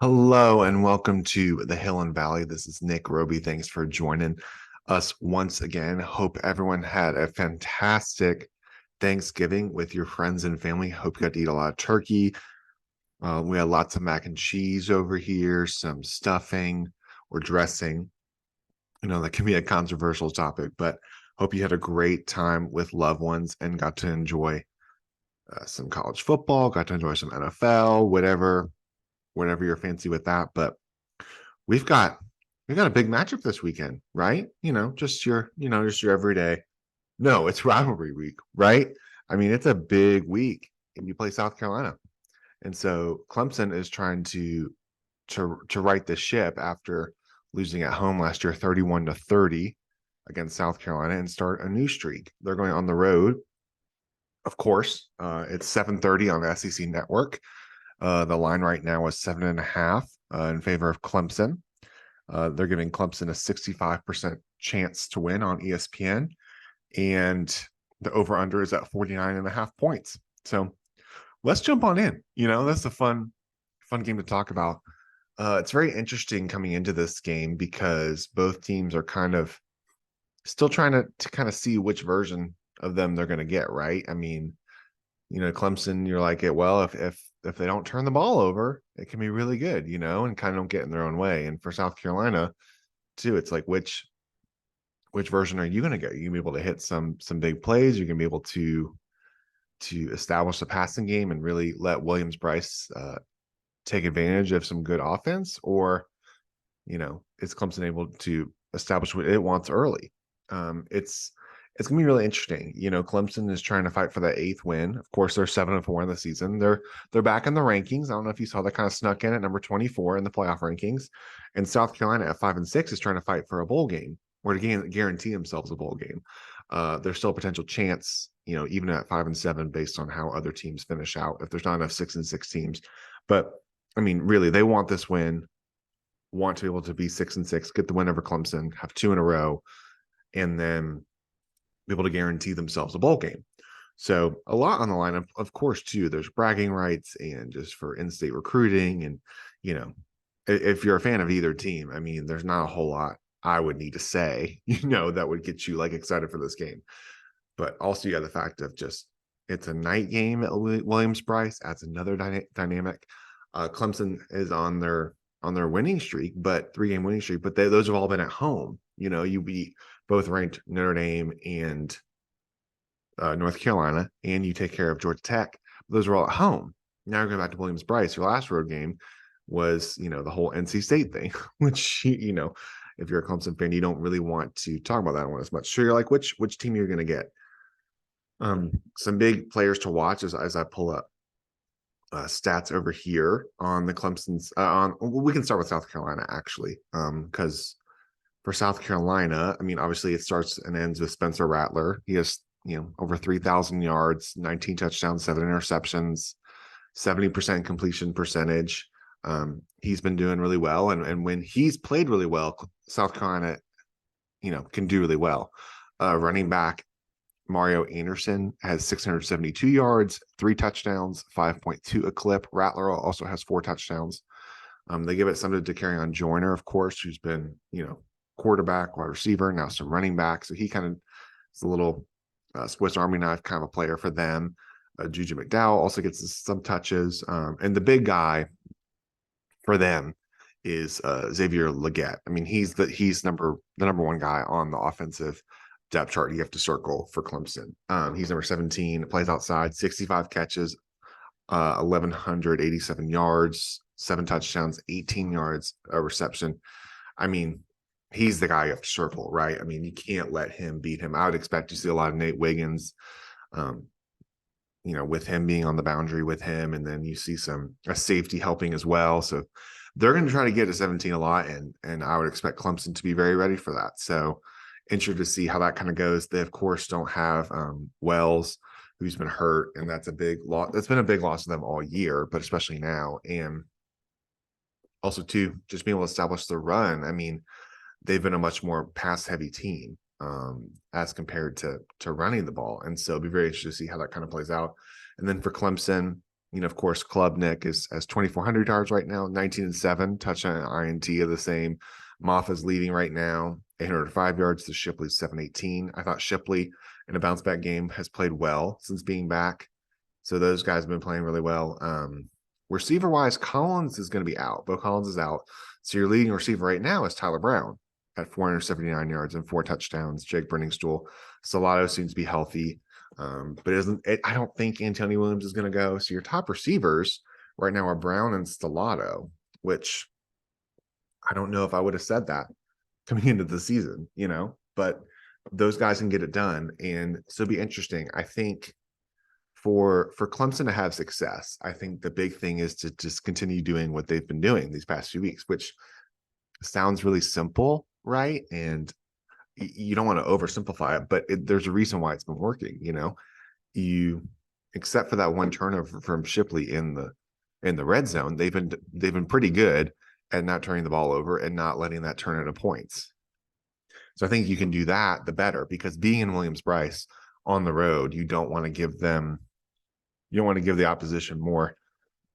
Hello and welcome to the Hill and Valley. This is Nick Roby. Thanks for joining us once again. Hope everyone had a fantastic Thanksgiving with your friends and family. Hope you got to eat a lot of turkey. We had lots of mac and cheese over here, some stuffing or dressing. That can be a controversial topic, but hope you had a great time with loved ones and got to enjoy some college football, got to enjoy some NFL, whatever you're fancy with that. But we've got we've got a big matchup this weekend, right? Just your everyday. No, it's rivalry week, right? I mean, it's a big week, and you play South Carolina, and so Clemson is trying to right the ship after losing at home last year, 31-30 against South Carolina, and start a new streak. They're going on the road, of course. It's 7:30 on the SEC Network. The line right now is 7.5 in favor of Clemson. They're giving Clemson a 65% chance to win on ESPN, and the over-under is at 49.5 points. So let's jump on in. That's a fun game to talk about. It's very interesting coming into this game because both teams are kind of still trying to kind of see which version of them they're going to get, right? I mean, Clemson, you're like, well, if they don't turn the ball over, it can be really good, and kind of don't get in their own way. And for South Carolina, too, it's like which version are you going to get? You're going to be able to hit some big plays. You're going to be able to establish the passing game and really let Williams-Brice take advantage of some good offense, or is Clemson able to establish what it wants early? It's gonna be really interesting. Clemson is trying to fight for that 8th win. Of course, they're 7-4 in the season. They're back in the rankings. I don't know if you saw that kind of snuck in at number 24 in the playoff rankings. And South Carolina at 5-6 is trying to fight for a bowl game or to guarantee themselves a bowl game. There's still a potential chance, even at 5-7, based on how other teams finish out, if there's not enough 6-6 teams. But I mean, really, they want this win, want to be able to be 6-6, get the win over Clemson, have 2 in a row, and then be able to guarantee themselves a bowl game. So a lot on the line, of course, too. There's bragging rights and just for in-state recruiting. And, if you're a fan of either team, I mean, there's not a whole lot I would need to say, that would get you like excited for this game. But also you have the fact of just it's a night game at Williams-Brice, adds another dynamic. Clemson is on their winning streak, but 3-game winning streak, but those have all been at home. You beat both ranked Notre Dame and North Carolina, and you take care of Georgia Tech. Those are all at home. Now you're going back to Williams-Brice. Your last road game was, the whole NC State thing, which, if you're a Clemson fan, you don't really want to talk about that one as much. So you're like, which team you're going to get? Some big players to watch as I pull up stats over here on the Clemson's. We can start with South Carolina, actually, because for South Carolina, I mean, obviously it starts and ends with Spencer Rattler. He has, over 3,000 yards, 19 touchdowns, 7 interceptions, 70% completion percentage. He's been doing really well. And when he's played really well, South Carolina, can do really well. Running back Mario Anderson has 672 yards, 3 touchdowns, 5.2 a clip. Rattler also has 4 touchdowns. They give it something to carry on Joyner, of course, who's been, quarterback, wide receiver, now some running back. So he kind of is a little Swiss Army knife kind of a player for them. Juju McDowell also gets some touches. And the big guy for them is Xavier Legette. I mean, he's the number one guy on the offensive depth chart you have to circle for Clemson. He's number 17, plays outside, 65 catches, 1,187 yards, 7 touchdowns, 18 yards reception. I mean, he's the guy you have to circle, right? I mean, you can't let him beat him. I would expect to see a lot of Nate Wiggins, with him being on the boundary with him, and then you see a safety helping as well. So they're going to try to get to 17 a lot, and I would expect Clemson to be very ready for that. So interested to see how that kind of goes. They, of course, don't have Wells, who's been hurt, and that's a big loss. That's been a big loss to them all year, but especially now. And also, too, just being able to establish the run. I mean, they've been a much more pass-heavy team as compared to running the ball. And so it'll be very interesting to see how that kind of plays out. And then for Clemson, Of course, Club Nick has 2,400 yards right now, 19-7, touchdown INT of the same. Moffa's leading right now, 805 yards to Shipley's 718. I thought Shipley in a bounce back game has played well since being back. So those guys have been playing really well. Receiver wise, Collins is going to be out. Bo Collins is out. So your leading receiver right now is Tyler Brown at 479 yards and 4 touchdowns. Jake Brenningstool. Salado seems to be healthy. But I don't think Antonio Williams is going to go. So your top receivers right now are Brown and Stellato, which I don't know if I would have said that coming into the season, but those guys can get it done. And so it'd be interesting. I think for Clemson to have success, I think the big thing is to just continue doing what they've been doing these past few weeks, which sounds really simple, right? And you don't want to oversimplify it, but there's a reason why it's been working. You except for that one turnover from Shipley in the red zone, they've been pretty good at not turning the ball over and not letting that turn into points. So I think you can do that, the better, because being in Williams-Brice on the road, you don't want to give the opposition more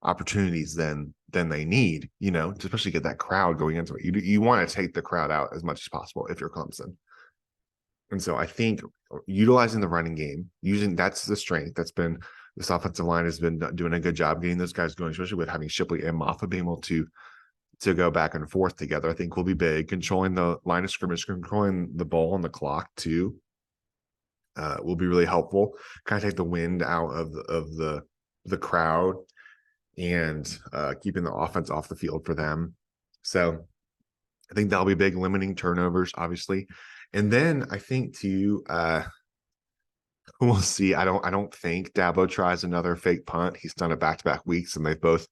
opportunities than they need, to especially get that crowd going into it. You want to take the crowd out as much as possible if you're Clemson. And so I think utilizing the running game, that's the strength. That's been this offensive line has been doing a good job getting those guys going, especially with having Shipley and Moffa being able to go back and forth together. I think will be big. Controlling the line of scrimmage, controlling the ball and the clock too, will be really helpful. Kind of take the wind out of the crowd and keeping the offense off the field for them. So I think that'll be big, limiting turnovers, obviously. And then I think too, we'll see. I don't think Dabo tries another fake punt. He's done it back-to-back weeks, and they've both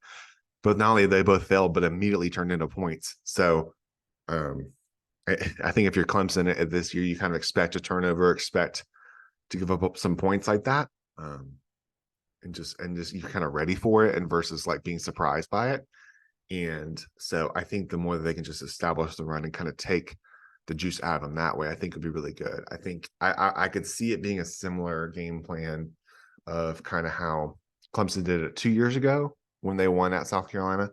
not only they both failed, but immediately turned into points. So I think if you're Clemson this year, you kind of expect a turnover, expect to give up some points like that, and just you're kind of ready for it, and versus like being surprised by it. And so I think the more that they can just establish the run and kind of take the juice out of them that way, I think would be really good. I think I could see it being a similar game plan of kind of how Clemson did it 2 years ago when they won at South Carolina.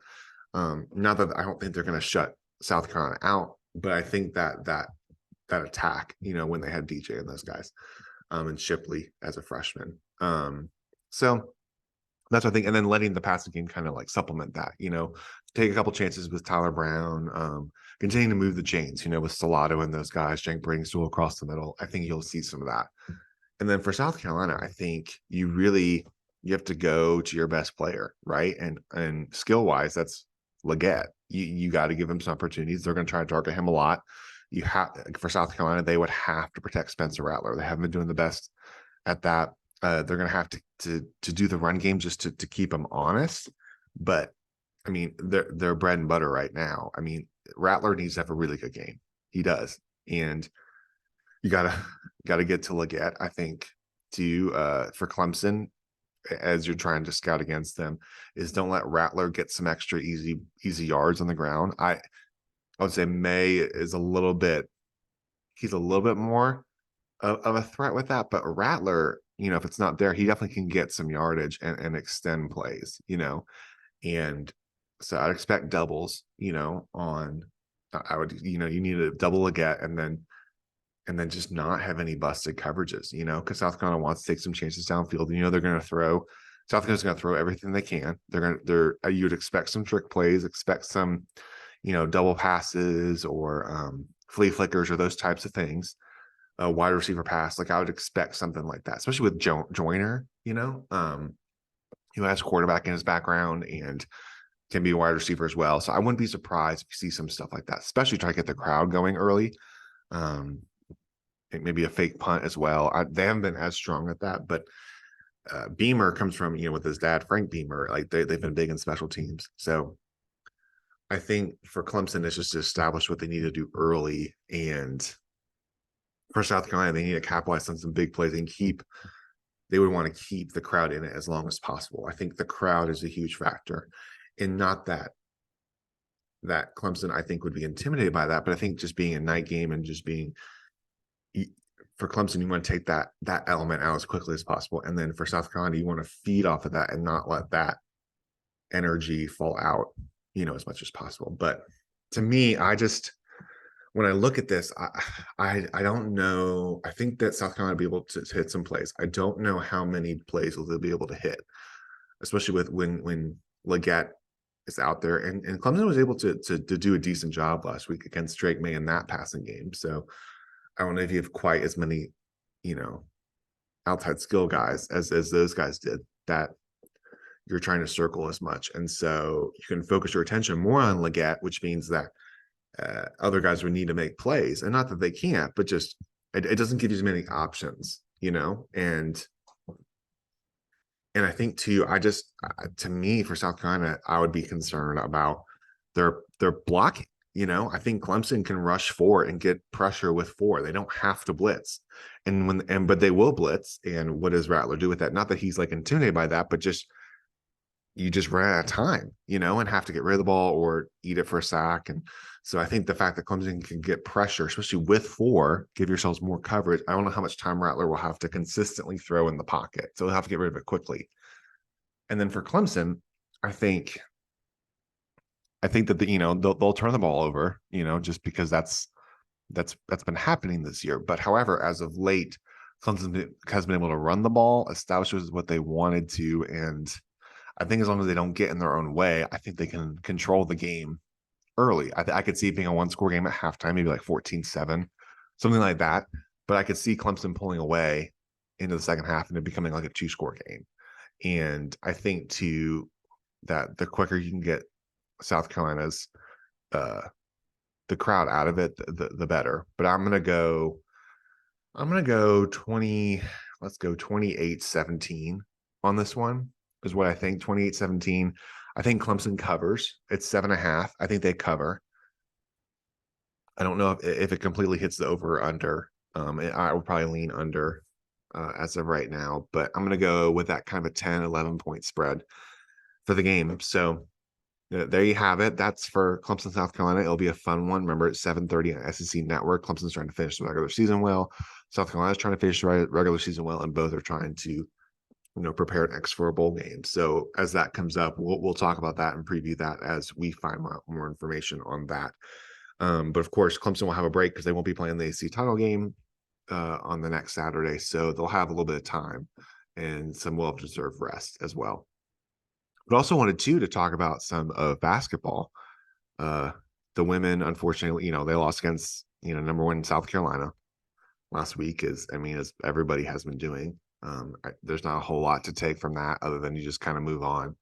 Not that I don't think they're going to shut South Carolina out, but I think that attack, when they had DJ and those guys, and Shipley as a freshman. So that's what I think. And then letting the passing game kind of like supplement that, take a couple chances with Tyler Brown, continue to move the chains, with Salado and those guys, Jake Brenningstool across the middle. I think you'll see some of that. And then for South Carolina, I think you have to go to your best player, right? And skill wise, that's Leggett. You got to give him some opportunities. They're going to try to target him a lot. For South Carolina, they would have to protect Spencer Rattler. They haven't been doing the best at that. They're going to have to do the run game just to keep them honest. But I mean, they're bread and butter right now. I mean, Rattler needs to have a really good game. He does, and you gotta get to Leggett, I think, for Clemson, as you're trying to scout against them, is don't let Rattler get some extra easy yards on the ground. I would say May is he's a little bit more of a threat with that, but Rattler, if it's not there, he definitely can get some yardage and extend plays, and so I'd expect doubles, on, I would, you need to double Leggett and then just not have any busted coverages, because South Carolina wants to take some chances downfield. And, they're going to South Carolina's going to throw everything they can. You would expect some trick plays, expect some, double passes or flea flickers or those types of things. A wide receiver pass, like I would expect something like that, especially with Joyner, who has quarterback in his background and can be a wide receiver as well. So I wouldn't be surprised if you see some stuff like that, especially try to get the crowd going early. Maybe a fake punt as well. They haven't been as strong at that, but Beamer comes from, with his dad, Frank Beamer. Like they've been big in special teams. So I think for Clemson, it's just to establish what they need to do early. And for South Carolina, they need to capitalize on some big plays and they would want to keep the crowd in it as long as possible. I think the crowd is a huge factor, and not that Clemson, I think, would be intimidated by that, but I think just being a night game and just being for Clemson, you want to take that element out as quickly as possible. And then for South Carolina, you want to feed off of that and not let that energy fall out, as much as possible. But to me, when I look at this, I don't know. I think that South Carolina will be able to hit some plays. I don't know how many plays will they be able to hit, especially with when Leggett is out there. And Clemson was able to do a decent job last week against Drake May in that passing game. So I don't know if you have quite as many, outside skill guys as those guys did that you're trying to circle as much. And so you can focus your attention more on Leggett, which means that other guys would need to make plays. And not that they can't, but just it doesn't give you as many options, and I think too, to me, for South Carolina, I would be concerned about their blocking. I think Clemson can rush 4 and get pressure with 4. They don't have to blitz, but they will blitz. And what does Rattler do with that? Not that he's like intimidated by that, but you just run out of time, and have to get rid of the ball or eat it for a sack. And so I think the fact that Clemson can get pressure, especially with 4, give yourselves more coverage. I don't know how much time Rattler will have to consistently throw in the pocket. So he'll have to get rid of it quickly. And then for Clemson, I think that they'll turn the ball over, just because that's been happening this year. But however, as of late, Clemson has been able to run the ball, establishes what they wanted to, and I think as long as they don't get in their own way, I think they can control the game early. I could see it being a 1-score game at halftime, maybe like 14-7, something like that. But I could see Clemson pulling away into the second half and it becoming like a 2-score game. And I think too that the quicker you can get South Carolina's the crowd out of it, the better. But I'm gonna go 20. Let's go 28-17 on this one. Is what I think. 28-17. I think Clemson covers. It's 7.5. I think they cover. I don't know if it completely hits the over or under. I will probably lean under as of right now, but I'm going to go with that kind of a 10, 11 point spread for the game. So there you have it. That's for Clemson, South Carolina. It'll be a fun one. Remember, it's 7:30 on SEC Network. Clemson's trying to finish the regular season well. South Carolina's trying to finish the regular season well, and both are trying to prepare next for a bowl game. So as that comes up, we'll talk about that and preview that as we find more information on that. But of course, Clemson will have a break because they won't be playing the AC title game on the next Saturday. So they'll have a little bit of time and some well-deserved rest as well. But also wanted to talk about some of basketball. The women, unfortunately, they lost against, number 1 South Carolina last week, as everybody has been doing. There's not a whole lot to take from that other than you just kind of move on.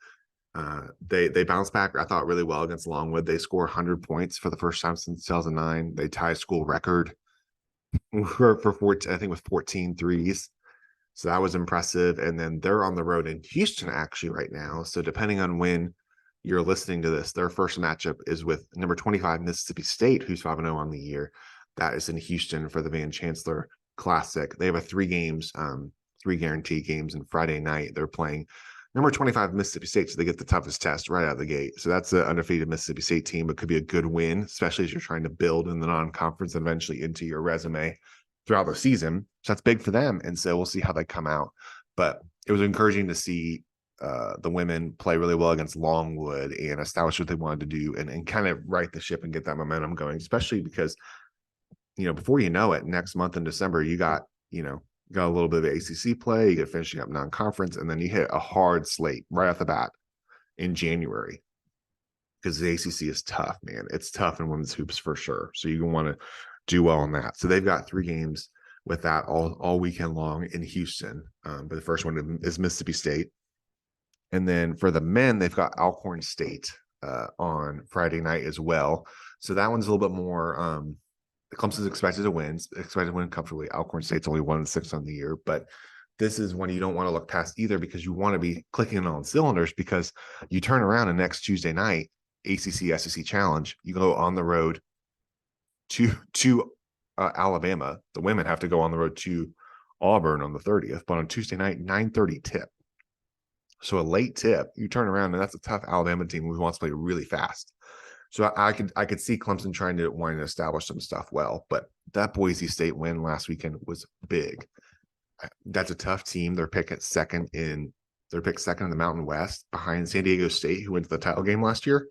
They bounced back, I thought, really well against Longwood. They score 100 points for the first time since 2009. They tie school record for 14, I think, with 14 threes. So that was impressive. And then they're on the road in Houston actually right now. So depending on when you're listening to this, their first matchup is with number 25 Mississippi State, who's 5-0 on the year. That is in Houston for the Van Chancellor Classic. They have a 3 guaranteed games, and Friday night they're playing number 25 Mississippi State, so they get the toughest test right out of the gate. So that's an undefeated Mississippi State team, but could be a good win, especially as you're trying to build in the non-conference and eventually into your resume throughout the season. So that's big for them, and so we'll see how they come out. But it was encouraging to see the women play really well against Longwood and establish what they wanted to do and kind of right the ship and get that momentum going, especially because, before you know it, next month in December, you got a little bit of ACC play, you get finishing up non-conference, and then you hit a hard slate right off the bat in January because the ACC is tough, man. It's tough in women's hoops for sure. So you want to do well on that. So they've got 3 games with that all weekend long in Houston. But the first one is Mississippi State. And then for the men, they've got Alcorn State on Friday night as well. So that one's a little bit more Clemson's expected to win comfortably. Alcorn State's only 1-6 on the year, but this is one you don't want to look past either because you want to be clicking on cylinders because you turn around and next Tuesday night, ACC SEC Challenge, you go on the road to Alabama. The women have to go on the road to Auburn on the 30th, but on Tuesday night, 9:30 tip. So a late tip, you turn around and that's a tough Alabama team who wants to play really fast. So I could see Clemson trying to establish some stuff well, but that Boise State win last weekend was big. That's a tough team. They're picked second in the Mountain West behind San Diego State, who went to the title game last year.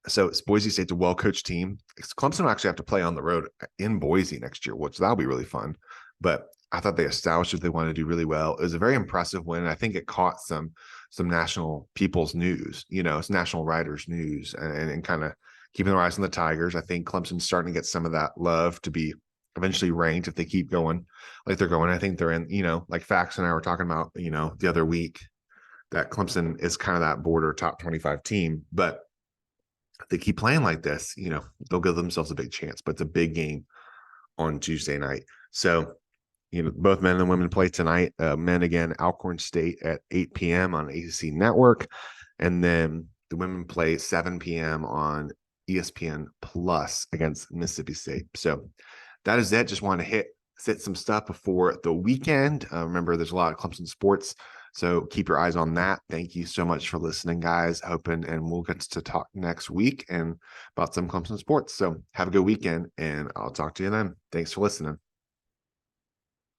So it's Boise State's a well-coached team. Clemson will actually have to play on the road in Boise next year, which that'll be really fun. But I thought they established that they wanted to do really well. It was a very impressive win. I think it caught some national people's news, it's national writers' news, and kind of keeping their eyes on the Tigers. I think Clemson's starting to get some of that love to be eventually ranked if they keep going like they're going. I think they're in, like Fax and I were talking about, the other week, that Clemson is kind of that border top 25 team. But if they keep playing like this, they'll give themselves a big chance. But it's a big game on Tuesday night. So, both men and women play tonight. Men again, Alcorn State at 8 p.m. on ACC Network. And then the women play 7 p.m. on ESPN Plus against Mississippi State. So that is it. Just want to sit some stuff before the weekend. Remember, there's a lot of Clemson sports, so keep your eyes on that. Thank you so much for listening, guys. And we'll get to talk next week and about some Clemson sports. So have a good weekend, and I'll talk to you then. Thanks for listening.